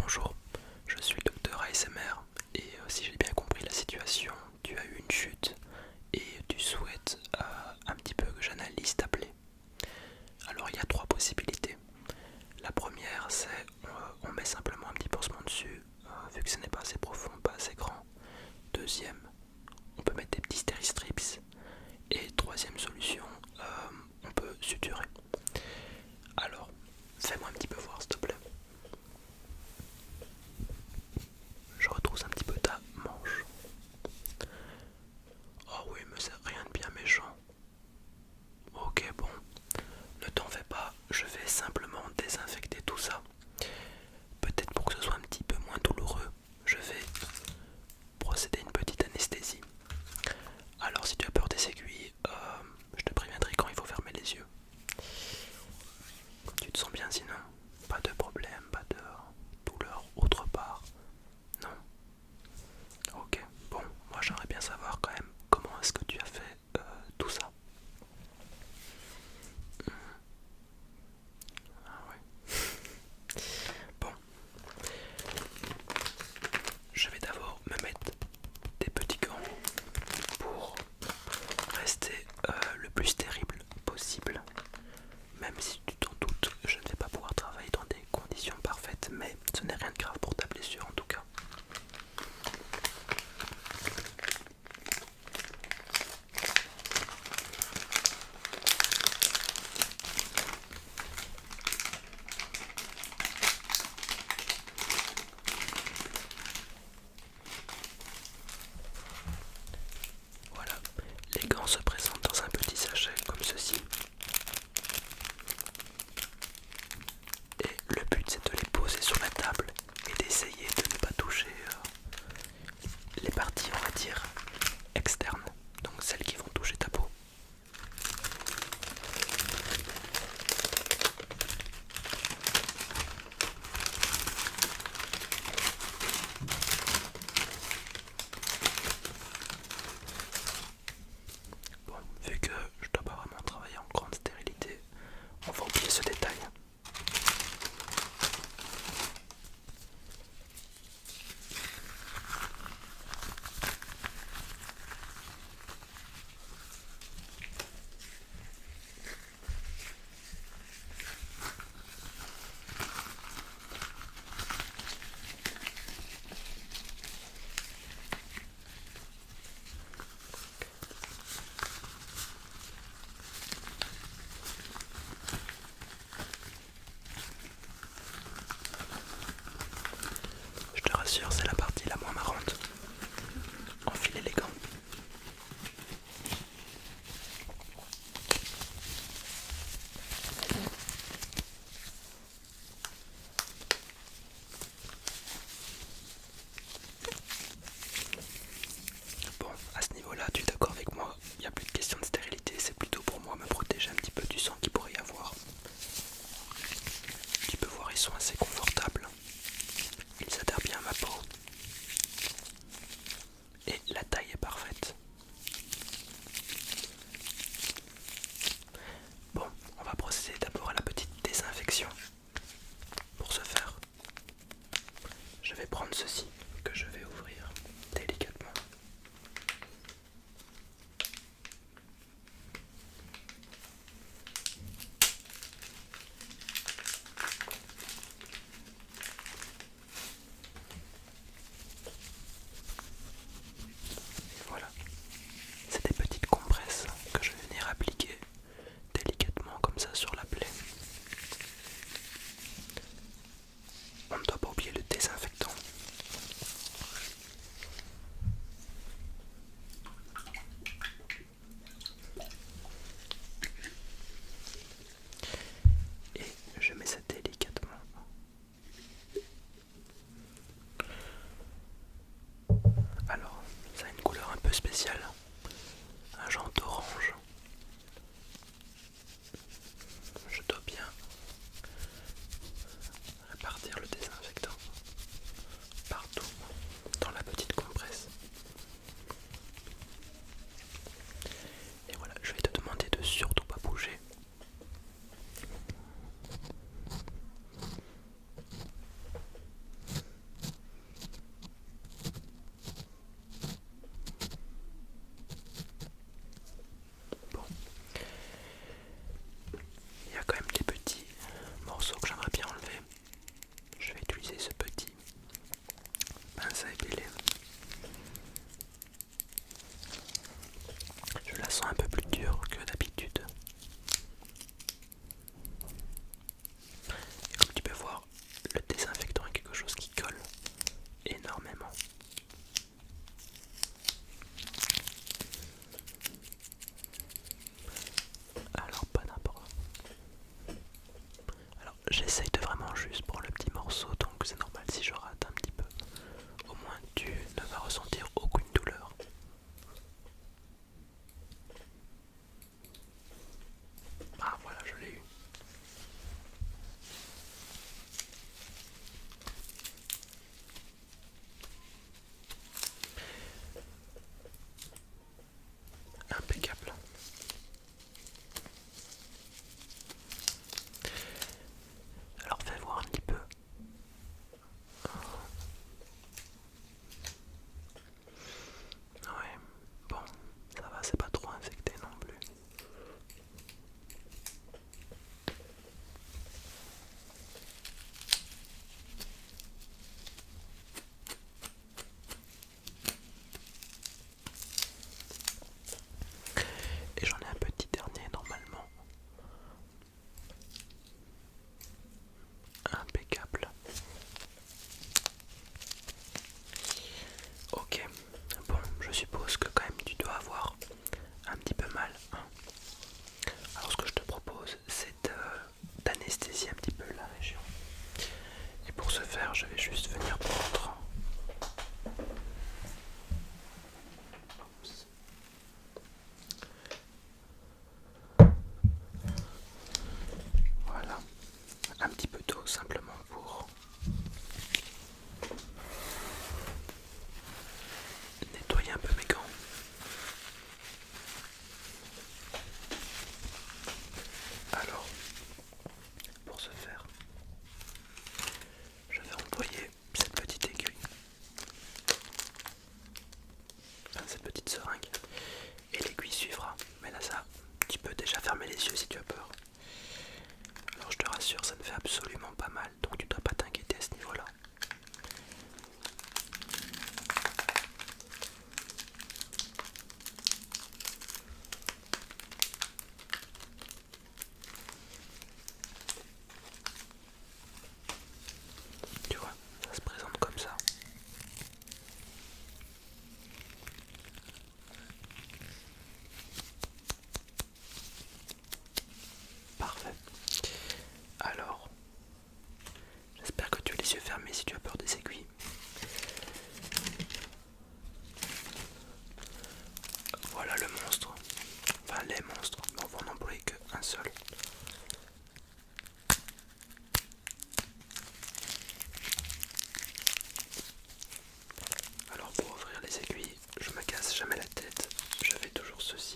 Bonjour, je suis le docteur ASMR et si j'ai bien compris la situation, tu as eu une chute et tu souhaites un petit peu que j'analyse ta plaie. Alors il y a trois possibilités. La première c'est on met simplement un petit pansement dessus vu que ce n'est pas assez profond, pas assez grand. Deuxième, on peut mettre des petits steri-strips. Et troisième solution, on peut suturer. Alors, fais-moi un petit peu voir s'il te plaît. Je retrousse un petit peu ta manche. Oh oui, mais c'est rien de bien méchant. les yeux fermés si tu as peur des aiguilles. Voilà le monstre. Enfin les monstres, mais on va en employer qu'un seul. Alors pour ouvrir les aiguilles, je me casse jamais la tête, je fais toujours ceci.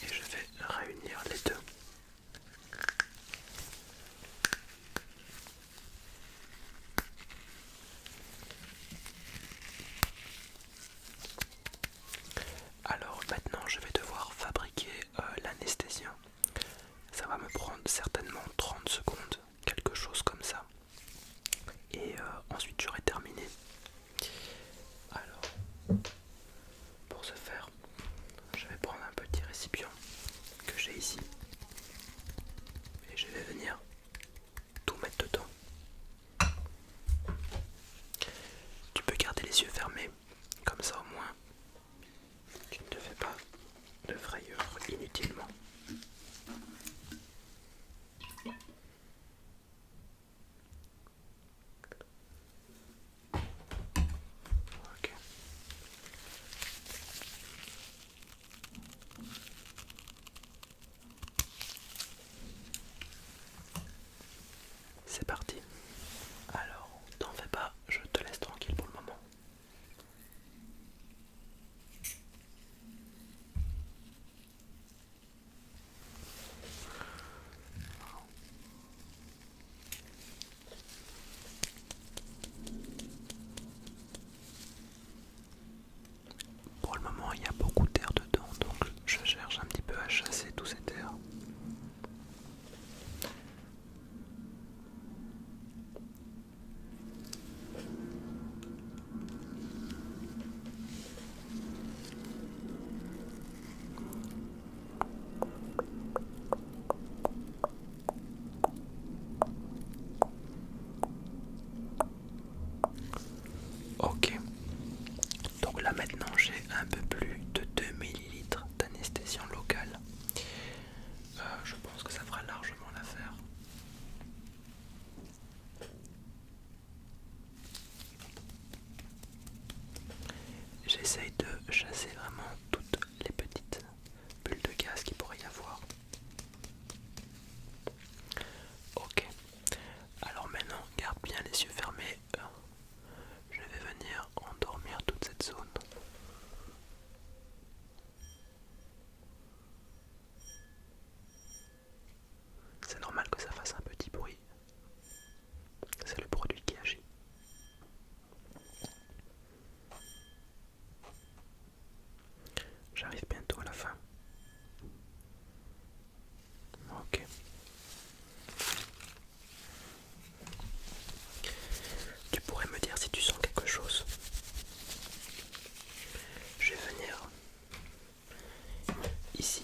Et je vais réunir les deux. Alors maintenant je vais devoir fabriquer l'anesthésiant. Ça va me prendre certainement 30 secondes, quelque chose comme ça. Et ensuite j'aurai terminé. Alors, pour ce faire, je vais prendre un petit récipient que j'ai ici. Et je vais venir tout mettre dedans. Tu peux garder les yeux fermés, comme ça au moins tu ne te fais pas de frayeur inutilement. Ok. C'est parti. Alors, t'en fais pas, je te laisse tranquille pour le moment. Pour le moment, il y a beaucoup d'air dedans, donc je cherche un petit peu à chasser tout cet air. Ok, donc là maintenant j'ai un peu plus de 2 ml d'anesthésiant local. Je pense que ça fera largement l'affaire. J'essaye de chasser vraiment toutes les petites bulles de gaz qu'il pourrait y avoir. Ok, alors maintenant garde bien les yeux fermés. Je vais venir endormir toute cette zone. C'est normal que ça fasse un petit bruit. C'est le produit qui agit. J'arrive bientôt à la fin. Ok. Tu pourrais me dire si tu sens quelque chose. Je vais venir ici